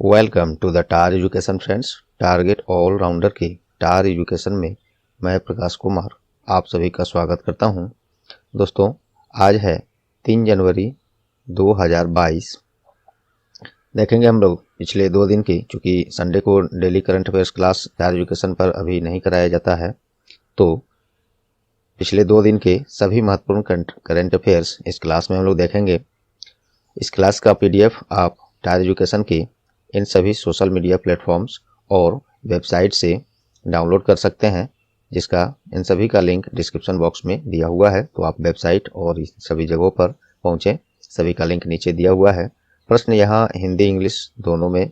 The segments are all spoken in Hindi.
Welcome to the Tar education friends. Target allrounder के टार एजुकेशन में मैं प्रकाश कुमार आप सभी का स्वागत करता हूं। दोस्तों, आज है 3 जनवरी 2022। देखेंगे हम लोग पिछले 2 दिन की, चूँकि संडे को डेली करंट अफेयर्स क्लास टार एजुकेशन पर अभी नहीं कराया जाता है, तो पिछले 2 दिन के सभी महत्वपूर्ण करंट अफेयर्स इस क्लास में हम लोग देखेंगे। इस क्लास का PDF आप टार एजुकेशन के इन सभी सोशल मीडिया प्लेटफॉर्म्स और वेबसाइट से डाउनलोड कर सकते हैं, जिसका इन सभी का लिंक डिस्क्रिप्शन बॉक्स में दिया हुआ है। तो आप वेबसाइट और इस सभी जगहों पर पहुंचें, सभी का लिंक नीचे दिया हुआ है। प्रश्न यहाँ हिंदी इंग्लिश दोनों में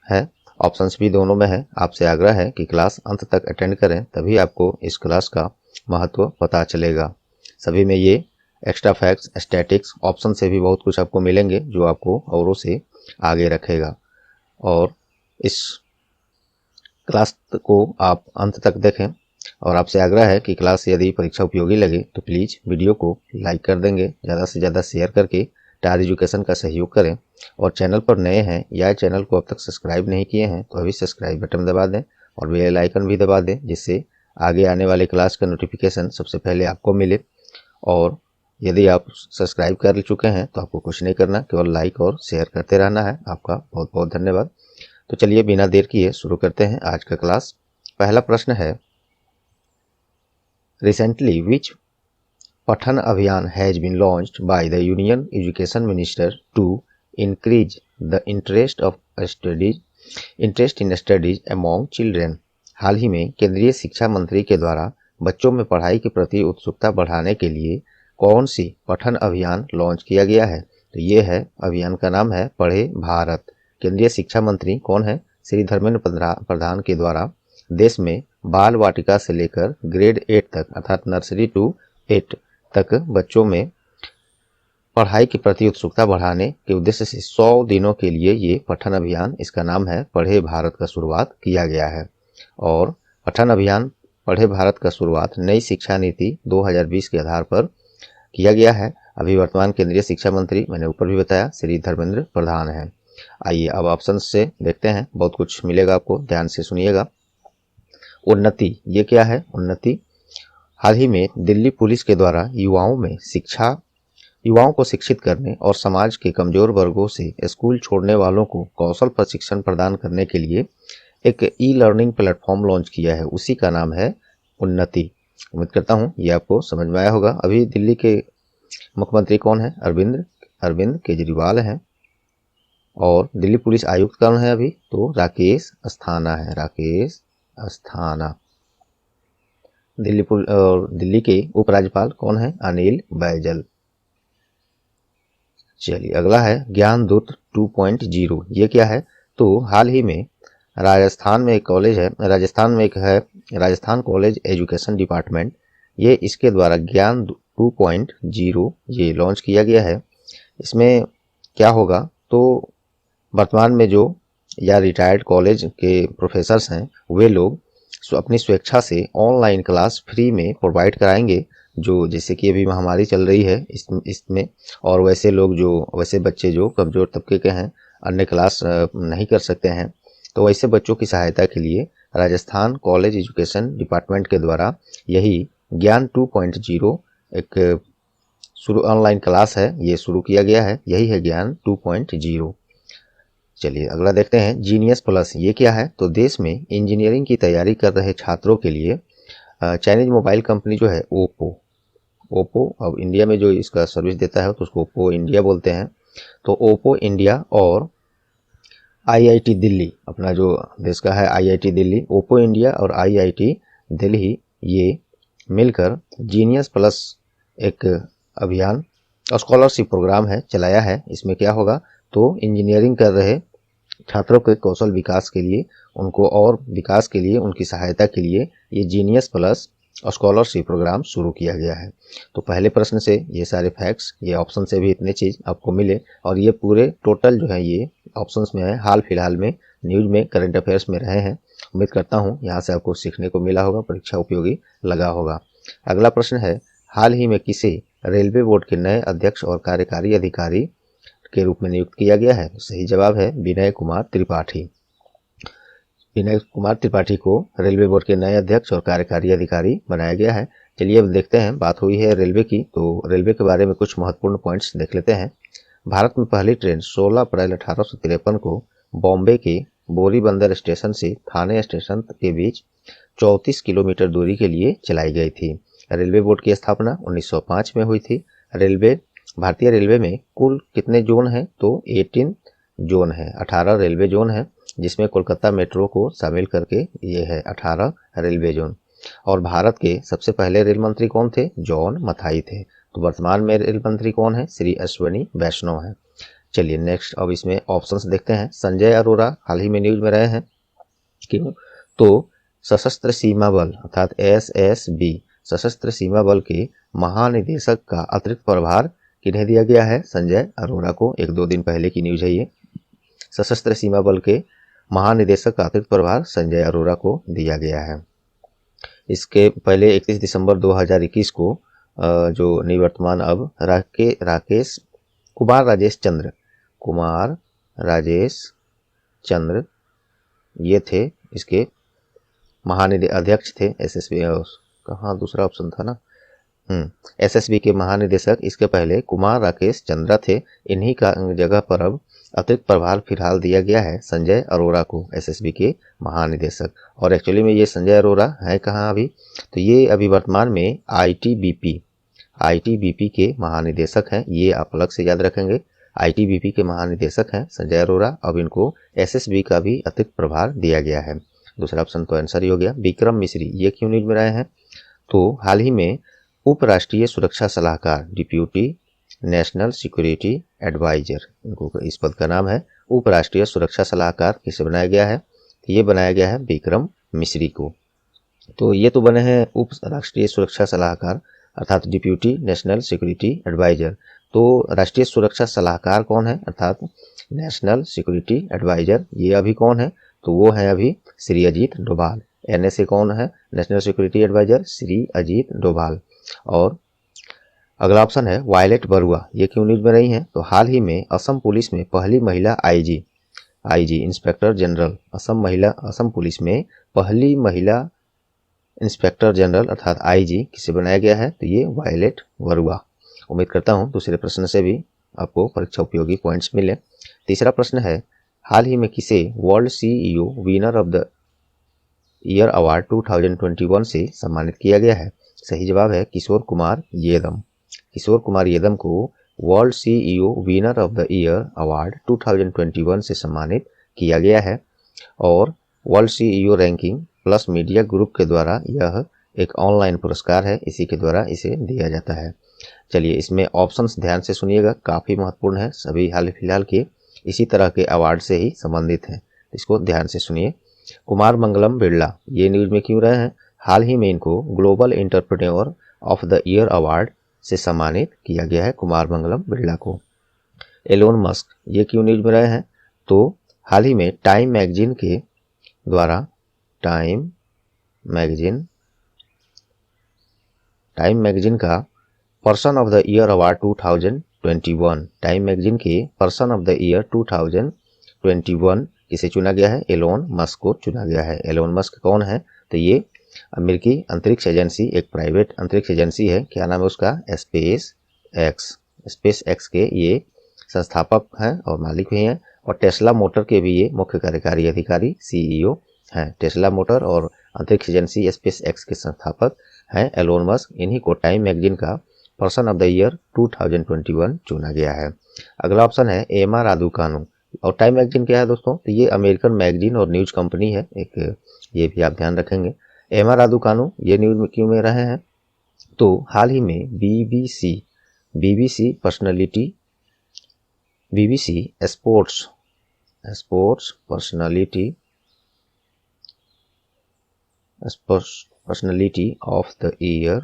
है, ऑप्शंस भी दोनों में है। आपसे आग्रह है कि क्लास अंत तक अटेंड करें, तभी आपको इस क्लास का महत्व पता चलेगा। सभी में ये एक्स्ट्रा फैक्ट्स, स्टैटिक्स, ऑप्शन से भी बहुत कुछ आपको मिलेंगे जो आपको औरों से आगे रखेगा। और इस क्लास को आप अंत तक देखें और आपसे आग्रह है कि क्लास यदि परीक्षा उपयोगी लगे तो प्लीज़ वीडियो को लाइक कर देंगे, ज़्यादा से ज़्यादा शेयर करके टार एजुकेशन का सहयोग करें। और चैनल पर नए हैं या चैनल को अब तक सब्सक्राइब नहीं किए हैं तो अभी सब्सक्राइब बटन दबा दें और बेल आइकन भी दबा दें, जिससे आगे आने वाले क्लास का नोटिफिकेशन सबसे पहले आपको मिले। और यदि आप सब्सक्राइब कर चुके हैं तो आपको कुछ नहीं करना, केवल लाइक और शेयर करते रहना है। आपका बहुत बहुत धन्यवाद। तो चलिए बिना देर किए शुरू करते हैं आज का क्लास। पहला प्रश्न है, recently which Pathan Abhiyan has been launched by the union education minister to increase the interest in studies among children. हाल ही में केंद्रीय शिक्षा मंत्री के द्वारा बच्चों में पढ़ाई के प्रति उत्सुकता बढ़ाने के लिए कौन सी पठन अभियान लॉन्च किया गया है? तो ये है, अभियान का नाम है पढ़े भारत। केंद्रीय शिक्षा मंत्री कौन है? श्री धर्मेंद्र प्रधान के द्वारा देश में बाल वाटिका से लेकर ग्रेड 8 तक, अर्थात नर्सरी टू 8 तक बच्चों में पढ़ाई के प्रति उत्सुकता बढ़ाने के उद्देश्य से 100 दिनों के लिए ये पठन अभियान, इसका नाम है पढ़े भारत, का शुरुआत किया गया है। और पठन अभियान पढ़े भारत का शुरुआत नई शिक्षा नीति 2020 के आधार पर किया गया है। अभी वर्तमान केंद्रीय शिक्षा मंत्री, मैंने ऊपर भी बताया, श्री धर्मेंद्र प्रधान हैं। आइए अब ऑप्शन से देखते हैं, बहुत कुछ मिलेगा आपको, ध्यान से सुनिएगा। उन्नति, ये क्या है? उन्नति हाल ही में दिल्ली पुलिस के द्वारा युवाओं को शिक्षित करने और समाज के कमजोर वर्गों से स्कूल छोड़ने वालों को कौशल प्रशिक्षण प्रदान करने के लिए एक ई-लर्निंग प्लेटफॉर्म लॉन्च किया है, उसी का नाम है उन्नति। उम्मीद करता हूँ ये आपको समझ में आया होगा। अभी दिल्ली के मुख्यमंत्री कौन है? अरविंद केजरीवाल हैं। और दिल्ली पुलिस आयुक्त कौन है अभी? तो राकेश अस्थाना है, राकेश अस्थाना। दिल्ली के उपराज्यपाल कौन है? अनिल बैजल। चलिए अगला है ज्ञानदूत 2.0। ये क्या है? तो हाल ही में राजस्थान में एक राजस्थान कॉलेज एजुकेशन डिपार्टमेंट, ये इसके द्वारा ज्ञान 2.0 ये लॉन्च किया गया है। इसमें क्या होगा? तो वर्तमान में जो या रिटायर्ड कॉलेज के प्रोफेसर्स हैं, वे लोग अपनी स्वेच्छा से ऑनलाइन क्लास फ्री में प्रोवाइड कराएंगे, जो जैसे कि अभी महामारी चल रही है इसमें, और वैसे बच्चे जो कमज़ोर तबके के हैं, अन्य क्लास नहीं कर सकते हैं, तो वैसे बच्चों की सहायता के लिए राजस्थान कॉलेज एजुकेशन डिपार्टमेंट के द्वारा यही ज्ञान 2.0 एक ऑनलाइन क्लास है, ये शुरू किया गया है। यही है ज्ञान 2.0। चलिए अगला देखते हैं, जीनियस प्लस, ये क्या है? तो देश में इंजीनियरिंग की तैयारी कर रहे छात्रों के लिए चाइनीज मोबाइल कंपनी जो है ओप्पो अब इंडिया में जो इसका सर्विस देता है तो उसको ओप्पो इंडिया बोलते हैं। तो ओप्पो इंडिया और IIT दिल्ली, अपना जो देश का है IIT दिल्ली, ओप्पो इंडिया और IIT दिल्ली, ये मिलकर जीनियस प्लस एक अभियान और स्कॉलरशिप प्रोग्राम है चलाया है। इसमें क्या होगा? तो इंजीनियरिंग कर रहे छात्रों के कौशल विकास के लिए, उनको और विकास के लिए, उनकी सहायता के लिए ये जीनियस प्लस और स्कॉलरशिप प्रोग्राम शुरू किया गया है। तो पहले प्रश्न से ये सारे फैक्ट्स, ये ऑप्शन से भी इतने चीज़ आपको मिले, और ये पूरे टोटल जो है ये ऑप्शंस में है, हाल फिलहाल में न्यूज़ में करंट अफेयर्स में रहे हैं। उम्मीद करता हूँ यहाँ से आपको सीखने को मिला होगा, परीक्षा उपयोगी लगा होगा। अगला प्रश्न है, हाल ही में किसे रेलवे बोर्ड के नए अध्यक्ष और कार्यकारी अधिकारी के रूप में नियुक्त किया गया है? सही जवाब है विनय कुमार त्रिपाठी। विनय कुमार त्रिपाठी को रेलवे बोर्ड के नए अध्यक्ष और कार्यकारी अधिकारी बनाया गया है। चलिए अब देखते हैं, बात हुई है रेलवे की, तो रेलवे के बारे में कुछ महत्वपूर्ण पॉइंट्स देख लेते हैं। भारत में पहली ट्रेन 16 अप्रैल 1853 को बॉम्बे के बोरीबंदर स्टेशन से थाने स्टेशन के बीच 34 किलोमीटर दूरी के लिए चलाई गई थी। रेलवे बोर्ड की स्थापना 1905 में हुई थी। भारतीय रेलवे में कुल कितने जोन हैं? तो 18 जोन है, 18 रेलवे जोन है, जिसमें कोलकाता मेट्रो को शामिल करके ये है 18 रेलवे जोन। और भारत के सबसे पहले रेल मंत्री कौन थे? जॉन मथाई थे। तो वर्तमान में रेल मंत्री कौन है? श्री अश्वनी वैष्णव है। चलिए नेक्स्ट, अब इसमें ऑप्शंस देखते हैं। संजय अरोरा हाल ही में न्यूज में रहे हैं, क्यों? तो सशस्त्र सीमा बल अर्थात SSB सशस्त्र सीमा बल के महानिदेशक का अतिरिक्त प्रभार किन्हें दिया गया है? संजय अरोरा को। 1-2 दिन पहले की न्यूज है ये। सशस्त्र सीमा बल के महानिदेशक का अतिरिक्त प्रभार संजय अरोरा को दिया गया है। इसके पहले 31 दिसंबर 2021 को जो निवर्तमान अब कुमार राजेश चंद्र ये थे, इसके अध्यक्ष थे। SSB कहाँ दूसरा ऑप्शन था ना, SSB के महानिदेशक इसके पहले कुमार राकेश चंद्रा थे। इन्हीं का जगह पर अब अतिरिक्त प्रभार फिलहाल दिया गया है संजय अरोरा को, SSB के महानिदेशक। और एक्चुअली में ये संजय अरोरा है कहाँ अभी? तो ये अभी वर्तमान में ITBP के महानिदेशक हैं। ये आप अलग से याद रखेंगे, ITBP के महानिदेशक हैं संजय अरोरा। अब इनको SSB का भी अतिरिक्त प्रभार दिया गया है। दूसरा ऑप्शन तो आंसर ही हो गया। विक्रम मिश्री ये क्यों न्यूज में रहे हैं? तो हाल ही में उपराष्ट्रीय सुरक्षा सलाहकार, डिप्यूटी नेशनल सिक्योरिटी एडवाइजर, इनको इस पद का नाम है उपराष्ट्रीय सुरक्षा सलाहकार, किसे बनाया गया है? ये बनाया गया है विक्रम मिश्री को। तो ये तो बने हैं उप राष्ट्रीय सुरक्षा सलाहकार अर्थात डिप्यूटी नेशनल सिक्योरिटी एडवाइजर। तो राष्ट्रीय सुरक्षा सलाहकार कौन है अर्थात नेशनल सिक्योरिटी एडवाइजर, ये अभी कौन है? तो वो है अभी श्री अजीत डोभाल। NSA कौन है national security adviser? Shri Ajit Doval. और अगला ऑप्शन है वायलेट बरुआ, ये क्यों न्यूज में रही हैं? तो हाल ही में असम पुलिस में पहली महिला IG inspector general, Assam police में पहली महिला इंस्पेक्टर जनरल अर्थात IG किसे बनाया गया है? तो ये वायलेट बरुआ। उम्मीद करता हूँ दूसरे प्रश्न से भी आपको परीक्षा उपयोगी पॉइंट्स मिले। तीसरा प्रश्न है, हाल ही में किसे world CEO winner of the year award 2021 से सम्मानित किया गया है? सही जवाब है किशोर कुमार येदम। किशोर कुमार येदम को world CEO winner of the year award 2021 से सम्मानित किया गया है। और world CEO ranking plus media group के द्वारा यह एक ऑनलाइन पुरस्कार है, इसी के द्वारा इसे दिया जाता है। चलिए इसमें ऑप्शंस ध्यान से सुनिएगा, काफ़ी महत्वपूर्ण है, सभी हाल फिलहाल के इसी तरह के अवार्ड से ही संबंधित हैं, इसको ध्यान से सुनिए। कुमार मंगलम बिरला ये न्यूज में क्यों रहे हैं? हाल ही में इनको global entrepreneur of the year award से सम्मानित किया गया है कुमार मंगलम बिरला को। एलोन मस्क ये क्यों न्यूज में रहे हैं? तो हाल ही में टाइम मैगजीन के द्वारा टाइम मैगजीन का person of the year award 2021, time magazine के पर्सन ऑफ द ईयर 2021 किसे चुना गया है? एलोन मस्क को चुना गया है। एलोन मस्क कौन है? तो ये अमेरिकी अंतरिक्ष एजेंसी, एक प्राइवेट अंतरिक्ष एजेंसी है, क्या नाम है उसका? स्पेस एक्स के ये संस्थापक हैं और मालिक भी हैं। और टेस्ला मोटर के भी ये मुख्य कार्यकारी अधिकारी CEO हैं। टेस्ला मोटर और अंतरिक्ष एजेंसी स्पेस एक्स के संस्थापक हैं एलोन मस्क। इन्हीं को टाइम मैगजीन का पर्सन ऑफ द ईयर 2021 चुना गया है। अगला ऑप्शन है एमा रादुकानु। और टाइम मैगजीन क्या है दोस्तों? तो ये अमेरिकन मैगजीन और न्यूज कंपनी है एक, ये भी आप ध्यान रखेंगे। एमा रादुकानु ये न्यूज में क्यों में रहे हैं? तो हाल ही में BBC sports personality of the year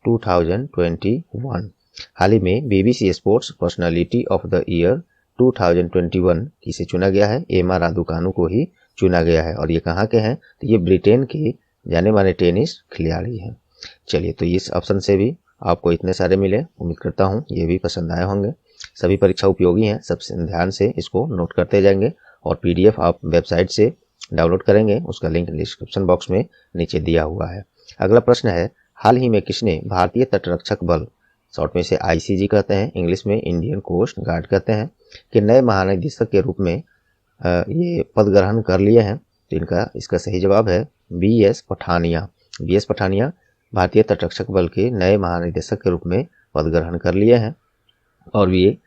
2021, हाल ही में BBC sports personality of the year 2021 किसे चुना गया है? एमा रादुकानु को ही चुना गया है। और ये कहाँ के हैं? तो ये ब्रिटेन के जाने माने टेनिस खिलाड़ी हैं। चलिए तो इस ऑप्शन से भी आपको इतने सारे मिले, उम्मीद करता हूँ ये भी पसंद आए होंगे। सभी परीक्षा उपयोगी हैं, सब ध्यान से इसको नोट करते जाएंगे और PDF आप वेबसाइट से डाउनलोड करेंगे, उसका लिंक डिस्क्रिप्शन बॉक्स में नीचे दिया हुआ है। अगला प्रश्न है, हाल ही में किसने भारतीय तटरक्षक बल, शॉर्ट में से ICG कहते हैं, इंग्लिश में इंडियन कोस्ट गार्ड कहते हैं, के नए महानिदेशक के रूप में ये पद ग्रहण कर लिए हैं? तो इसका सही जवाब है BS पठानिया। BS पठानिया भारतीय तटरक्षक बल के नए महानिदेशक के रूप में पद ग्रहण कर लिए हैं और ये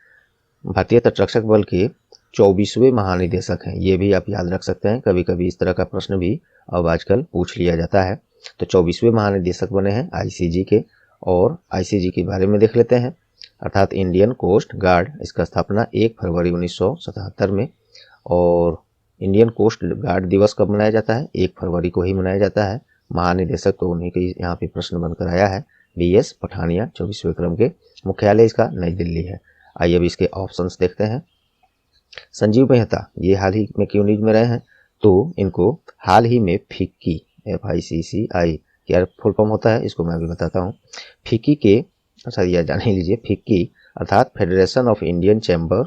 भारतीय तटरक्षक बल के 24वें महानिदेशक हैं। ये भी आप याद रख सकते हैं, कभी कभी इस तरह का प्रश्न भी अब आजकल पूछ लिया जाता है। तो 24वें महानिदेशक बने हैं ICG के, और ICG के बारे में देख लेते हैं, अर्थात इंडियन कोस्ट गार्ड। इसका स्थापना 1 फरवरी 1977 में, और इंडियन कोस्ट गार्ड दिवस कब मनाया जाता है? 1 फरवरी को ही मनाया जाता है। महानिदेशक तो उन्हीं के यहाँ पे प्रश्न बनकर आया है, BS पठानिया 24वें क्रम के। मुख्यालय इसका नई दिल्ली है। आइए अब इसके ऑप्शंस देखते हैं। संजीव मेहता ये हाल ही में क्यों न्यूज में रहे हैं? तो इनको हाल ही में फिक्की, FICCI क्या फुल फॉर्म होता है, इसको मैं अभी बताता हूँ। फिक्की के, अच्छा यह जान ही लीजिए, फिक्की अर्थात federation of Indian chamber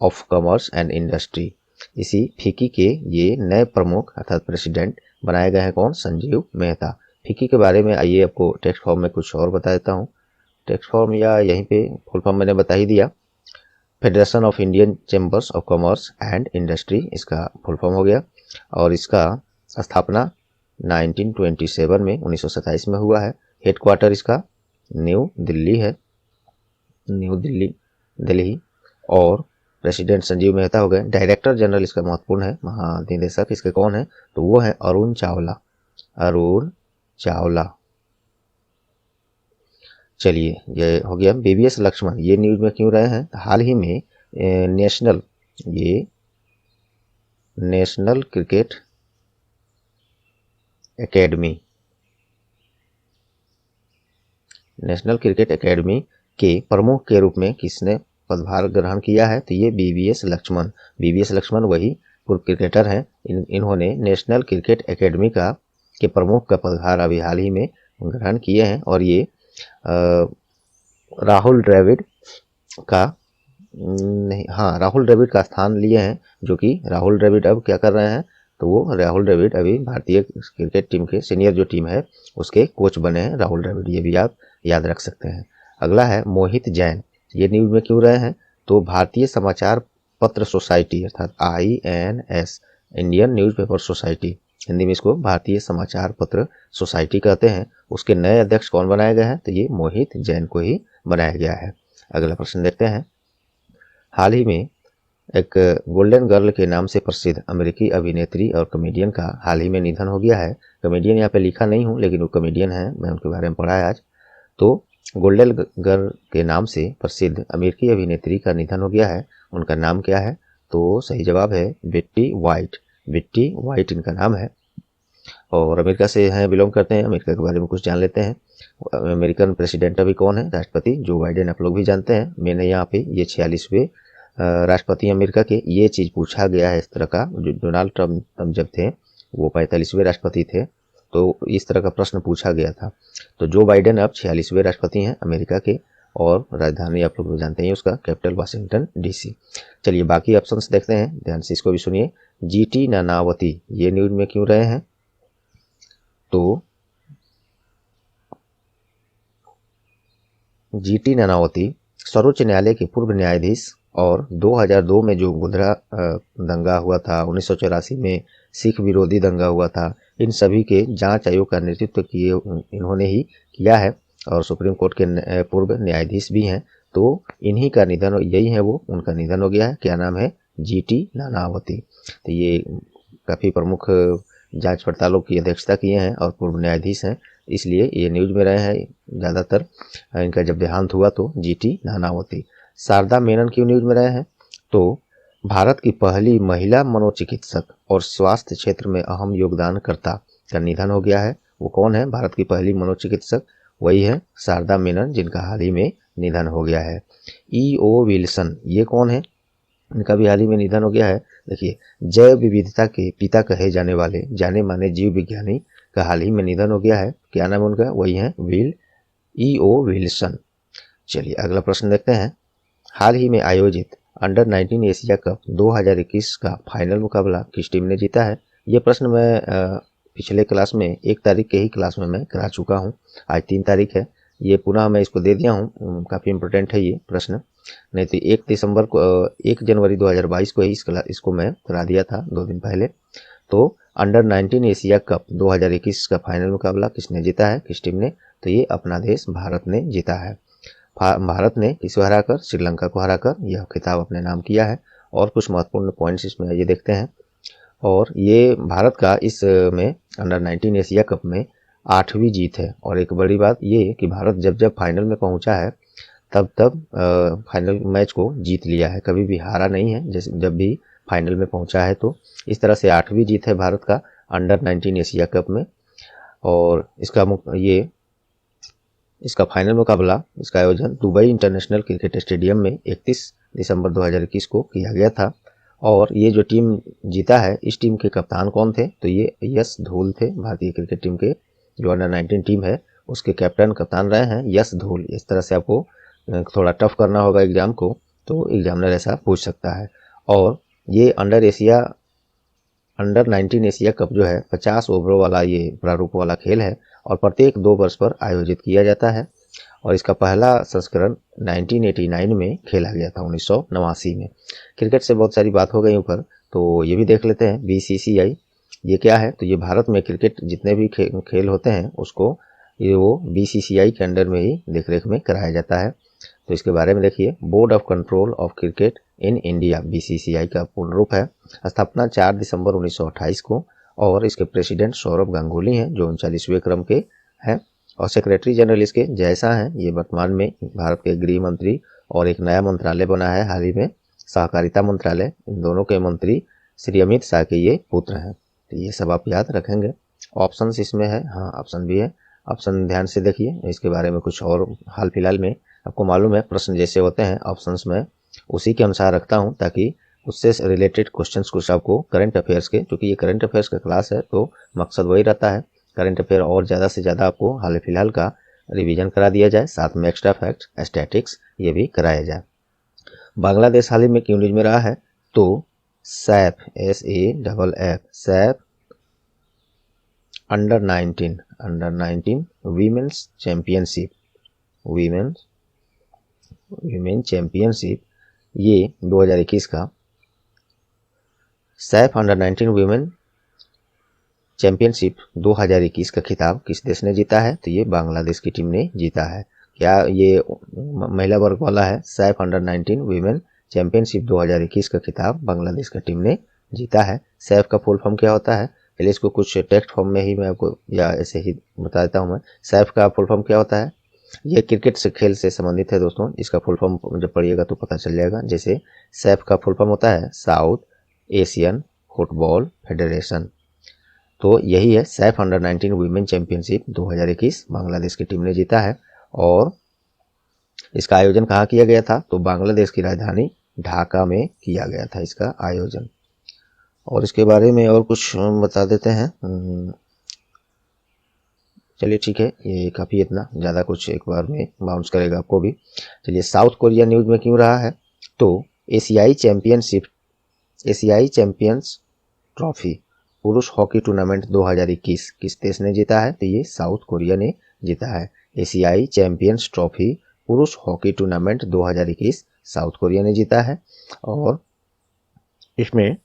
of commerce and industry. इसी फिक्की के ये नए प्रमुख अर्थात प्रेसिडेंट बनाए गए हैं। कौन? संजीव मेहता। फिक्की के बारे में आइए आपको टेक्स्ट फॉर्म में कुछ और बता देता हूँ। टेक्स्ट फॉर्म या यहीं पे फुल फॉर्म मैंने बता ही दिया। Federation of Indian chambers of commerce and industry इसका फुल फॉर्म हो गया, और इसका स्थापना 1927 में 1927 में हुआ है। हेडक्वार्टर इसका न्यू दिल्ली है, न्यू दिल्ली। और प्रेसिडेंट संजीव मेहता हो गए। डायरेक्टर जनरल इसका महत्वपूर्ण है, महानिदेशक इसके कौन है? तो वो है अरुण चावला। अरुण चावला। चलिए ये हो गया। BVS लक्ष्मण ये न्यूज में क्यों रहे हैं? हाल ही में नेशनल क्रिकेट एकेडमी के प्रमुख के रूप में किसने पदभार ग्रहण किया है? तो ये BVS लक्ष्मण वही पूर्व क्रिकेटर हैं। इन्होंने नेशनल क्रिकेट एकेडमी के प्रमुख का पदभार अभी हाल ही में ग्रहण किए हैं, और ये राहुल द्रविड़ का स्थान लिए हैं, जो कि राहुल द्रविड़ अब क्या कर रहे हैं? तो वो राहुल द्रविड़ अभी भारतीय क्रिकेट टीम के सीनियर जो टीम है उसके कोच बने हैं राहुल द्रविड़, ये भी आप याद रख सकते हैं। अगला है मोहित जैन, ये न्यूज में क्यों रहे हैं? तो भारतीय समाचार पत्र सोसाइटी अर्थात INS, Indian newspaper society, Hindi में इसको भारतीय समाचार पत्र सोसाइटी कहते हैं, उसके नए अध्यक्ष कौन बनाए गए हैं? तो ये मोहित जैन को ही बनाया गया है। अगला प्रश्न देखते हैं। हाल ही में एक गोल्डन गर्ल के नाम से प्रसिद्ध अमेरिकी अभिनेत्री और कॉमेडियन का हाल ही में निधन हो गया है। कॉमेडियन यहाँ पे लिखा नहीं हूँ, लेकिन वो कॉमेडियन है, मैं उनके बारे में पढ़ा है आज। तो गोल्डन गर्ल के नाम से प्रसिद्ध अमेरिकी अभिनेत्री का निधन हो गया है। उनका नाम क्या है? तो सही जवाब है बेट्टी वाइट इनका नाम है, और अमेरिका से हैं, बिलोंग करते हैं। अमेरिका के बारे में कुछ जान लेते हैं। अमेरिकन प्रेसिडेंट अभी कौन है? राष्ट्रपति जो बाइडेन, आप लोग भी जानते हैं। मैंने यहाँ पे ये 46वें राष्ट्रपति अमेरिका के, ये चीज़ पूछा गया है इस तरह का। जो डोनाल्ड ट्रम्प जब थे वो 45वें राष्ट्रपति थे, तो इस तरह का प्रश्न पूछा गया था। तो जो बाइडेन अब 46वें राष्ट्रपति हैं अमेरिका के, और राजधानी आप लोग जानते हैं उसका, कैपिटल वाशिंगटन DC। चलिए बाकी ऑप्शंस देखते हैं, ध्यान से इसको भी सुनिए। GT नानावती ये न्यूज में क्यों रहे हैं? तो GT नानावती सर्वोच्च न्यायालय के पूर्व न्यायाधीश, और 2002 में जो गोधरा दंगा हुआ था, 1984 में सिख विरोधी दंगा हुआ था, इन सभी के जांच आयोग का नेतृत्व किए इन्होंने ही किया है, और सुप्रीम कोर्ट के पूर्व न्यायाधीश भी हैं। तो इन्हीं का निधन, यही है वो, उनका निधन हो गया है। क्या नाम है? GT नानावती। तो ये काफ़ी प्रमुख जांच पड़तालों की अध्यक्षता किए हैं और पूर्व न्यायाधीश हैं, इसलिए ये न्यूज में रहे हैं ज़्यादातर। इनका जब देहांत हुआ तो GT नानावती। शारदा मेनन क्यों न्यूज में रहे हैं? तो भारत की पहली महिला मनोचिकित्सक और स्वास्थ्य क्षेत्र में अहम योगदानकर्ता का निधन हो गया है। वो कौन है भारत की पहली मनोचिकित्सक? वही है शारदा मेनन, जिनका हाल ही में निधन हो गया है। E.O. विल्सन ये कौन है? इनका भी हाल ही में निधन हो गया है। देखिए, जैव विविधता के पिता कहे जाने वाले जाने माने जीव विज्ञानी का हाल ही में निधन हो गया है। क्या नाम है उनका? वही है विल E.O. विल्सन। चलिए अगला प्रश्न देखते हैं। हाल ही में आयोजित अंडर 19 एशिया कप 2021 का फाइनल मुकाबला किस टीम ने जीता है? ये प्रश्न मैं पिछले क्लास में 1 तारीख के ही क्लास में मैं करा चुका हूँ। आज 3 तारीख है, ये पुनः मैं इसको दे दिया हूँ। काफ़ी इम्पोर्टेंट है ये प्रश्न, नहीं तो 1 जनवरी 2022 को ही इसको मैं करा दिया था 2 दिन पहले। तो अंडर 19 एशिया कप 2021 का फाइनल मुकाबला किसने जीता है, किस टीम ने? तो ये अपना देश भारत ने जीता है। भारत ने किसको हराकर? श्रीलंका को हराकर यह खिताब अपने नाम किया है। और कुछ महत्वपूर्ण पॉइंट्स इसमें ये देखते हैं। और ये भारत का इस में अंडर 19 एशिया कप में 8वीं जीत है। और एक बड़ी बात ये कि भारत जब जब फाइनल में पहुंचा है तब फाइनल मैच को जीत लिया है, कभी भी हारा नहीं है। जैसे जब भी फाइनल में पहुंचा है, तो इस तरह से 8वीं जीत है भारत का अंडर 19 एशिया कप में। और इसका फाइनल मुकाबला, इसका आयोजन दुबई इंटरनेशनल क्रिकेट स्टेडियम में 31 दिसंबर 2021 को किया गया था। और ये जो टीम जीता है, इस टीम के कप्तान कौन थे? तो ये यश धोल थे। भारतीय क्रिकेट टीम के जो अंडर 19 टीम है उसके कैप्टन कप्तान रहे हैं यश धोल। इस तरह से आपको थोड़ा टफ करना होगा एग्जाम को, तो एग्जामिनर ऐसा पूछ सकता है। और ये अंडर 19 एशिया कप जो है 50 ओवरों वाला ये प्रारूप वाला खेल है और प्रत्येक 2 वर्ष पर आयोजित किया जाता है। और इसका पहला संस्करण 1989 में खेला गया था, 1989 में। क्रिकेट से बहुत सारी बात हो गई ऊपर, तो ये भी देख लेते हैं। BCCI ये क्या है? तो ये भारत में क्रिकेट जितने भी खेल होते हैं उसको वो BCCI के अंडर में ही देखरेख में कराया जाता है। तो इसके बारे में देखिए। Board of control of cricket in India BCCI का पूर्ण रूप है। स्थापना 4 दिसंबर 1928 को। और इसके प्रेसिडेंट सौरभ गांगुली हैं जो 39वें क्रम के हैं। और सेक्रेटरी जनरल इसके जैसा हैं, ये वर्तमान में भारत के गृह मंत्री। और एक नया मंत्रालय बना है हाल ही में, सहकारिता मंत्रालय। इन दोनों के मंत्री श्री अमित शाह के ये पुत्र हैं। तो ये सब आप याद रखेंगे। ऑप्शन इसमें है, हाँ ऑप्शन भी है। ऑप्शन ध्यान से देखिए, इसके बारे में कुछ और हाल फिलहाल में आपको मालूम है। प्रश्न जैसे होते हैं ऑप्शंस में उसी के अनुसार रखता हूं, ताकि उससे रिलेटेड क्वेश्चंस कुछ आपको करंट अफेयर्स के, क्योंकि ये करंट अफेयर्स का क्लास है तो मकसद वही रहता है करंट अफेयर और ज़्यादा से ज़्यादा आपको हाल फिलहाल का रिवीजन करा दिया जाए, साथ में एक्स्ट्रा फैक्ट स्टैटिक्स ये भी कराया जाए। बांग्लादेश हाल ही में क्यों न्यूज में रहा है? तो Saif Saif under 19 women's championship ये 2021 का सैफ अंडर 19 वीमेन चैंपियनशिप 2021 का खिताब किस देश ने जीता है? तो ये बांग्लादेश की टीम ने जीता है। क्या ये महिला वर्ग वाला है? सैफ अंडर 19 वीमेन चैंपियनशिप 2021 का खिताब बांग्लादेश की टीम ने जीता है। सैफ का फुल फॉर्म क्या होता है? पहले इसको कुछ टेक्स्ट फॉर्म में ही मैं आपको या ऐसे ही बता देता हूँ मैं। सैफ का फुल फॉर्म क्या होता है? ये क्रिकेट से खेल से संबंधित है दोस्तों। इसका फुल फॉर्म जब पढ़िएगा तो पता चल जाएगा। जैसे सैफ का फुल फॉर्म होता है साउथ एशियन फुटबॉल फेडरेशन। तो यही है Saif under 19 women championship 2021 Bangladesh की टीम ने जीता है। और इसका आयोजन कहाँ किया गया था? तो बांग्लादेश की राजधानी ढाका में किया गया था इसका आयोजन। और इसके बारे में और कुछ बता देते हैं। चलिए ठीक है, ये काफ़ी इतना ज़्यादा कुछ एक बार में बाउंस करेगा आपको भी। चलिए साउथ कोरिया न्यूज़ में क्यों रहा है? तो एशियाई चैंपियंस ट्रॉफी पुरुष हॉकी टूर्नामेंट 2021 किस देश ने जीता है? तो ये साउथ कोरिया ने जीता है। एशियाई चैंपियंस ट्रॉफी पुरुष हॉकी टूर्नामेंट 2021 साउथ कोरिया ने जीता है। और इसमें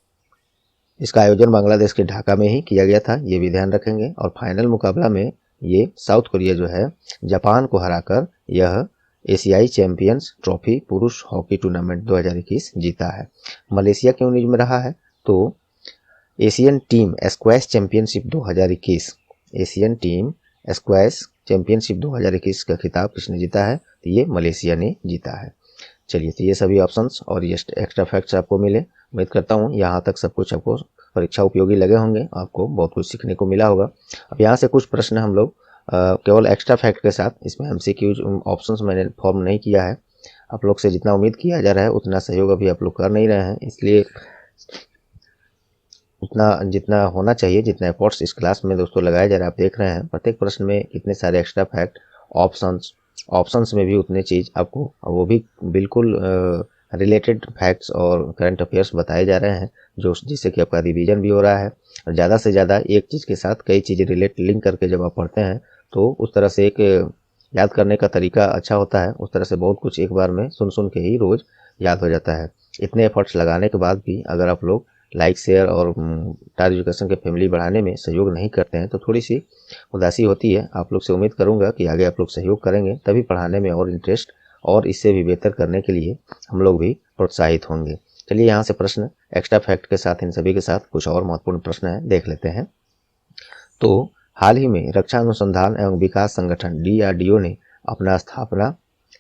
इसका आयोजन बांग्लादेश के ढाका में ही किया गया था, ये भी ध्यान रखेंगे। और फाइनल मुकाबला में ये साउथ कोरिया जो है जापान को हराकर यह एशियाई चैंपियंस ट्रॉफी पुरुष हॉकी टूर्नामेंट 2021 जीता है। मलेशिया क्यों न्यूज में रहा है? तो Asian team squash championship 2021 Asian team squash championship 2021 का खिताब किसने जीता है? तो ये मलेशिया ने जीता है। चलिए, तो ये सभी ऑप्शंस और ये एक्स्ट्रा फैक्ट्स आपको मिले। उम्मीद करता हूँ यहाँ तक सब कुछ आपको परीक्षा उपयोगी लगे होंगे, आपको बहुत कुछ सीखने को मिला होगा। अब यहाँ से कुछ प्रश्न हम लोग केवल एक्स्ट्रा फैक्ट के साथ, इसमें MCQ ऑप्शंस मैंने फॉर्म नहीं किया है। आप लोग से जितना उम्मीद किया जा रहा है उतना सहयोग अभी आप लोग कर नहीं रहे हैं, इसलिए उतना जितना होना चाहिए, जितना एफर्ट्स इस क्लास में दोस्तों लगाया जा रहा है, आप देख रहे हैं प्रत्येक प्रश्न में कितने सारे एक्स्ट्रा फैक्ट, ऑप्शंस ऑप्शंस में भी उतने चीज़ आपको वो भी बिल्कुल रिलेटेड फैक्ट्स और करंट अफेयर्स बताए जा रहे हैं, जो जिससे कि आपका रिवीजन भी हो रहा है। और ज़्यादा से ज़्यादा एक चीज़ के साथ कई चीज़ें लिंक करके जब आप पढ़ते हैं तो उस तरह से एक याद करने का तरीका अच्छा होता है। उस तरह से बहुत कुछ एक बार में सुन के ही रोज़ याद हो जाता है। इतने एफर्ट्स लगाने के बाद भी अगर आप लोग लाइक शेयर और टार एजुकेशन के फैमिली बढ़ाने में सहयोग नहीं करते हैं तो थोड़ी सी उदासी होती है। आप लोग से उम्मीद करूंगा कि आगे आप लोग सहयोग करेंगे, तभी पढ़ाने में और इंटरेस्ट और इससे भी बेहतर करने के लिए हम लोग भी प्रोत्साहित होंगे। चलिए यहाँ से प्रश्न एक्स्ट्रा फैक्ट के साथ इन सभी के साथ कुछ और महत्वपूर्ण प्रश्न है, देख लेते हैं। तो हाल ही में रक्षा अनुसंधान एवं विकास संगठन DRDO ने अपना स्थापना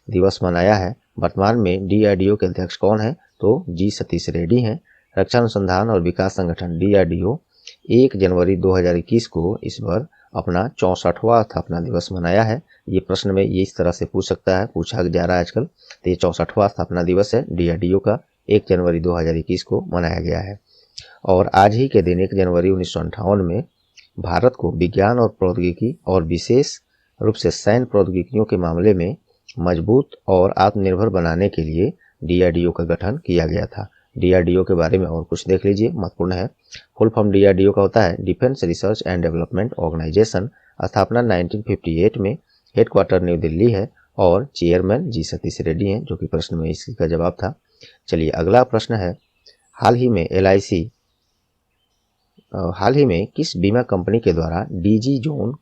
दिवस मनाया है। वर्तमान में DRDO के अध्यक्ष कौन है? तो जी सतीश रेड्डी हैं। रक्षा अनुसंधान और विकास संगठन DRDO 1 जनवरी 2021 को इस बार अपना 64वां स्थापना दिवस मनाया है। ये प्रश्न में ये इस तरह से पूछा जा रहा है आजकल। तो ये 64वां स्थापना दिवस है DRDO का, 1 जनवरी 2021 को मनाया गया है। और आज ही के दिन 1 जनवरी 1958 में भारत को विज्ञान और प्रौद्योगिकी और विशेष रूप से सैन्य प्रौद्योगिकियों के मामले में मजबूत और आत्मनिर्भर बनाने के लिए DRDO का गठन किया गया था। DRDO के बारे में और कुछ देख लीजिए, महत्वपूर्ण है। फुल फॉर्म DRDO का होता है defence research and development organisation. स्थापना 1958 में, हेडक्वार्टर न्यू दिल्ली है और चेयरमैन जी सतीश रेड्डी हैं, जो कि प्रश्न में इसका जवाब था। चलिए अगला प्रश्न है, हाल ही में किस बीमा कंपनी के द्वारा DG जोन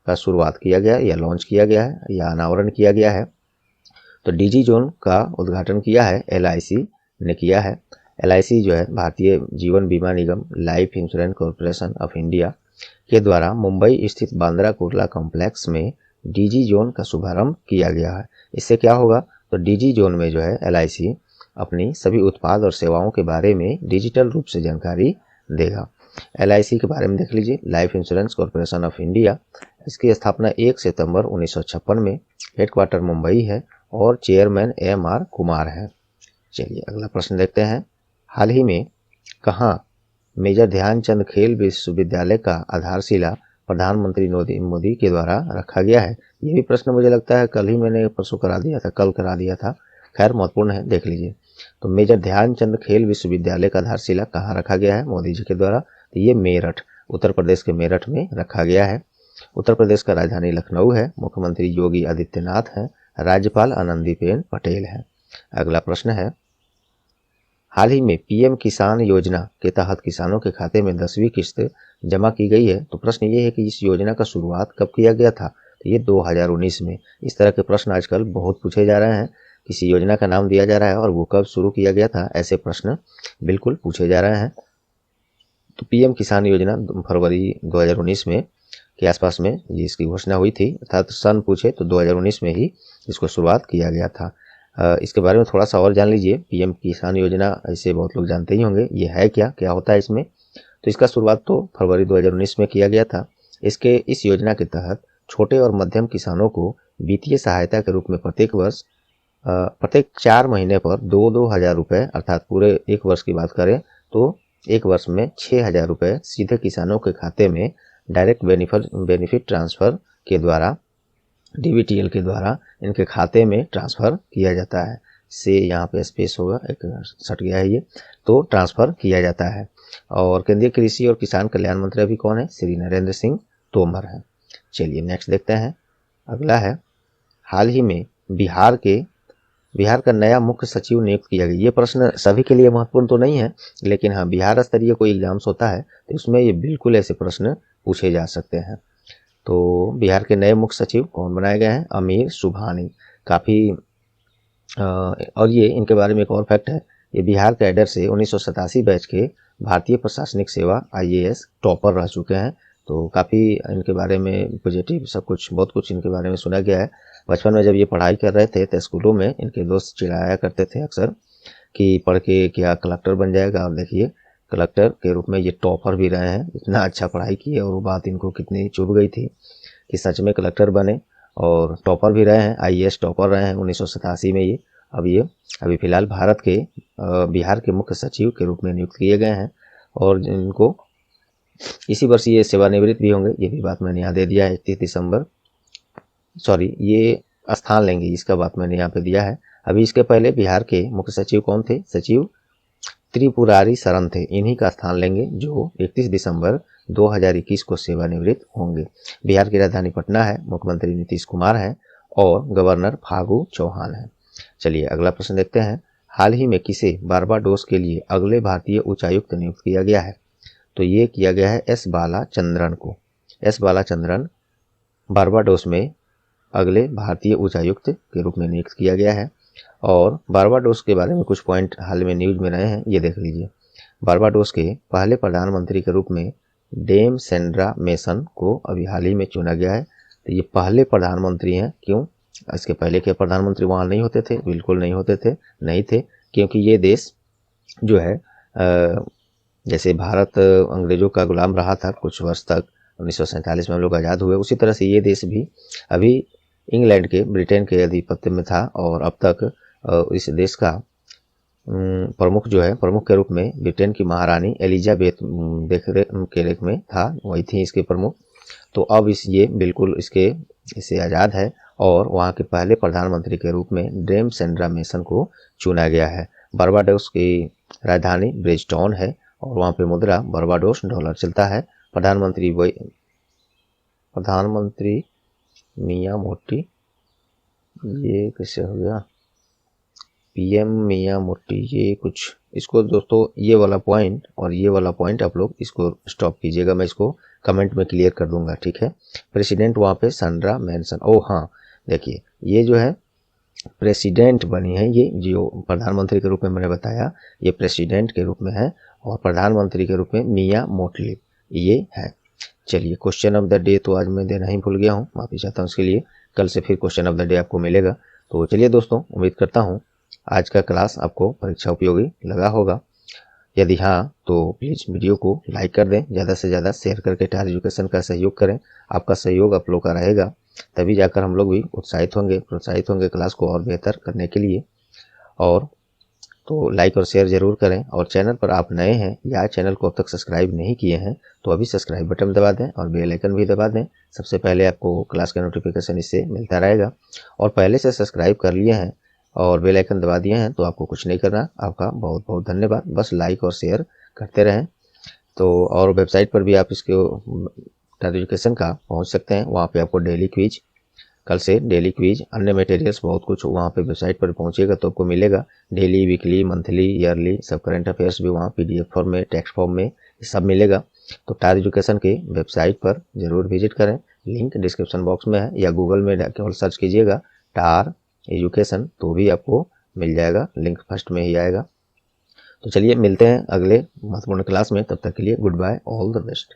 का शुरुआत किया गया या लॉन्च किया गया है या अनावरण किया गया है? तो DG जोन का उद्घाटन किया है LIC ने किया है। LIC जो है Bharatiya Jeevan Bima Nigam life insurance corporation of India के द्वारा मुंबई स्थित बांद्रा कुर्ला कॉम्प्लेक्स में DG जोन का शुभारंभ किया गया है। इससे क्या होगा? तो DG जोन में जो है LIC अपनी सभी उत्पाद और सेवाओं के बारे में डिजिटल रूप से जानकारी देगा। LIC के बारे में देख लीजिए, life insurance corporation of India. इसकी स्थापना 1 सितंबर 1956 में, हेडक्वार्टर मुंबई है और चेयरमैन MR कुमार है। चलिए अगला प्रश्न देखते हैं, हाल ही में कहाँ मेजर ध्यानचंद खेल विश्वविद्यालय का आधारशिला प्रधानमंत्री मोदी के द्वारा रखा गया है? ये भी प्रश्न मुझे लगता है परसों करा दिया था। खैर महत्वपूर्ण है, देख लीजिए। तो मेजर ध्यानचंद खेल विश्वविद्यालय का आधारशिला कहाँ रखा गया है मोदी जी के द्वारा? तो ये मेरठ, उत्तर प्रदेश के मेरठ में रखा गया है। उत्तर प्रदेश का राजधानी लखनऊ है। मुख्यमंत्री योगी आदित्यनाथ हैं। राज्यपाल आनंदीबेन पटेल हैं। अगला प्रश्न है, हाल ही में PM किसान योजना के तहत किसानों के खाते में 10वीं किस्त जमा की गई है। तो प्रश्न ये है कि इस योजना का शुरुआत कब किया गया था? तो ये 2019 में। इस तरह के प्रश्न आजकल बहुत पूछे जा रहे हैं। किसी योजना का नाम दिया जा रहा है और वो कब शुरू किया गया था, ऐसे प्रश्न बिल्कुल पूछे जा रहे हैं। तो PM किसान योजना फरवरी 2019 में के आसपास में ये इसकी घोषणा हुई थी, अर्थात सन पूछे तो 2019 में ही इसको शुरुआत किया गया था। इसके बारे में थोड़ा सा और जान लीजिए। PM किसान योजना ऐसे बहुत लोग जानते ही होंगे, ये है क्या होता है इसमें? तो इसका शुरुआत तो फरवरी 2019 में किया गया था। इस योजना के तहत छोटे और मध्यम किसानों को वित्तीय सहायता के रूप में प्रत्येक 4 महीने पर 2-2 हज़ार रुपये, अर्थात पूरे 1 वर्ष की बात करें तो 1 वर्ष में 6,000 रुपये सीधे किसानों के खाते में डायरेक्ट बेनिफिट ट्रांसफ़र के द्वारा, DBTL के द्वारा इनके खाते में ट्रांसफ़र किया जाता है। से यहाँ पे स्पेस होगा, एक सट गया है ये, तो ट्रांसफ़र किया जाता है। और केंद्रीय कृषि और किसान कल्याण मंत्री अभी कौन है? श्री नरेंद्र सिंह तोमर हैं। चलिए नेक्स्ट देखते हैं। अगला है, हाल ही में बिहार का नया मुख्य सचिव नियुक्त किया गया। ये प्रश्न सभी के लिए महत्वपूर्ण तो नहीं है, लेकिन हाँ बिहार स्तरीय कोई एग्जाम्स होता है तो उसमें ये बिल्कुल ऐसे प्रश्न पूछे जा सकते हैं। तो बिहार के नए मुख्य सचिव कौन बनाए गए हैं? अमीर सुबहानी। काफ़ी और ये इनके बारे में एक और फैक्ट है, ये बिहार कैडर से 1987 बैच के भारतीय प्रशासनिक सेवा IAS टॉपर रह चुके हैं। तो काफ़ी इनके बारे में पॉजिटिव बहुत कुछ इनके बारे में सुना गया है। बचपन में जब ये पढ़ाई कर रहे थे तो स्कूलों में इनके दोस्त चिढ़ाया करते थे अक्सर कि पढ़ के क्या कलेक्टर बन जाएगा। अब देखिए कलेक्टर के रूप में ये टॉपर भी रहे हैं। इतना अच्छा पढ़ाई किए और वो बात इनको कितनी चुभ गई थी कि सच में कलेक्टर बने, और टॉपर भी रहे हैं, IAS टॉपर रहे हैं 1987 में ये। अभी फ़िलहाल भारत के बिहार के मुख्य सचिव के रूप में नियुक्त किए गए हैं और इनको इसी वर्ष ये सेवानिवृत्त भी होंगे। ये भी बात मैंने यहाँ दे दिया है। 31 दिसंबर, सॉरी ये स्थान लेंगे, इसका बात मैंने यहाँ पे दिया है। अभी इसके पहले बिहार के मुख्य सचिव कौन थे? सचिव त्रिपुरारी शरण थे, इन्हीं का स्थान लेंगे जो 31 दिसंबर 2021 को सेवानिवृत्त होंगे। बिहार की राजधानी पटना है, मुख्यमंत्री नीतीश कुमार है और गवर्नर फागू चौहान है। चलिए अगला प्रश्न देखते हैं। हाल ही में किसे बारबाडोस के लिए अगले भारतीय उच्चायुक्त नियुक्त किया गया है? तो ये किया गया है एस बालाचंद्रन को। एस बालाचंद्रन बारबाडोस में अगले भारतीय उच्चायुक्त के रूप में नियुक्त किया गया है। और बारबाडोस के बारे में कुछ पॉइंट हाल में न्यूज में रहे हैं, ये देख लीजिए। बारबाडोस के पहले प्रधानमंत्री के रूप में डेम सेंड्रा मेसन को अभी हाल ही में चुना गया है। तो ये पहले प्रधानमंत्री हैं। क्यों? इसके पहले के प्रधानमंत्री वहाँ नहीं होते थे, बिल्कुल नहीं होते थे, नहीं थे, क्योंकि ये देश जो है जैसे भारत अंग्रेजों का गुलाम रहा था कुछ वर्ष तक, 1947 में हम लोग आज़ाद हुए, उसी तरह से ये देश भी अभी इंग्लैंड के, ब्रिटेन के आधिपत्य में था। और अब तक इस देश का प्रमुख जो है, प्रमुख के रूप में ब्रिटेन की महारानी एलिजाबेथ के लेख में था, वही थी इसके प्रमुख। तो अब ये बिल्कुल इससे आज़ाद है और वहाँ के पहले प्रधानमंत्री के रूप में डेम सेंड्रा मेसन को चुना गया है। बारबाडोस की राजधानी ब्रिजटाउन है और वहाँ पे मुद्रा बारबाडोस डॉलर चलता है। प्रधानमंत्री मियां मोटी, ये कैसे हो गया, पीएम मियां मोटी, ये कुछ, इसको दोस्तों ये वाला पॉइंट और ये वाला पॉइंट आप लोग इसको स्टॉप कीजिएगा, मैं इसको कमेंट में क्लियर कर दूंगा, ठीक है। प्रेसिडेंट वहाँ पे सेंड्रा मेसन, ओ हाँ देखिए ये जो है प्रेसिडेंट बनी है, ये जो प्रधानमंत्री के रूप में मैंने बताया ये प्रेसिडेंट के रूप में है और प्रधानमंत्री के रूप में मियां मोटली ये है। चलिए क्वेश्चन ऑफ द डे तो आज मैं देना ही भूल गया हूँ, माफी चाहता हूँ उसके लिए। कल से फिर क्वेश्चन ऑफ द डे आपको मिलेगा। तो चलिए दोस्तों, उम्मीद करता हूँ आज का क्लास आपको परीक्षा उपयोगी लगा होगा। यदि हाँ तो प्लीज़ वीडियो को लाइक कर दें, ज़्यादा से ज़्यादा शेयर करके टार एजुकेशन का सहयोग करें। आपका सहयोग आप लोग का रहेगा तभी जाकर हम लोग भी उत्साहित होंगे, प्रोत्साहित होंगे क्लास को और बेहतर करने के लिए। और तो लाइक और शेयर ज़रूर करें। और चैनल पर आप नए हैं या चैनल को अब तक सब्सक्राइब नहीं किए हैं तो अभी सब्सक्राइब बटन दबा दें और बेल आइकन भी दबा दें। सबसे पहले आपको क्लास का नोटिफिकेशन इससे मिलता रहेगा। और पहले से सब्सक्राइब कर लिए हैं और बेल आइकन दबा दिए हैं तो आपको कुछ नहीं करना। आपका बहुत बहुत धन्यवाद, बस लाइक और शेयर करते रहें। तो और वेबसाइट पर भी आप इसके टार एजुकेशन का पहुँच सकते हैं, वहाँ पर आपको डेली क्विज, कल से डेली क्विज, अन्य मटेरियल्स बहुत कुछ वहाँ पे वेबसाइट पर पहुँचेगा तो आपको मिलेगा। डेली, वीकली, मंथली, ईयरली सब करंट अफेयर्स भी वहाँ पीडीएफ फॉर्म में, टेक्स्ट फॉर्म में सब मिलेगा। तो टार एजुकेशन के वेबसाइट पर ज़रूर विजिट करें, लिंक डिस्क्रिप्शन बॉक्स में है, या गूगल में केवल सर्च कीजिएगा टार एजुकेशन तो भी आपको मिल जाएगा, लिंक फर्स्ट में ही आएगा। तो चलिए मिलते हैं अगले महत्वपूर्ण क्लास में, तब तक के लिए good bye, all the best.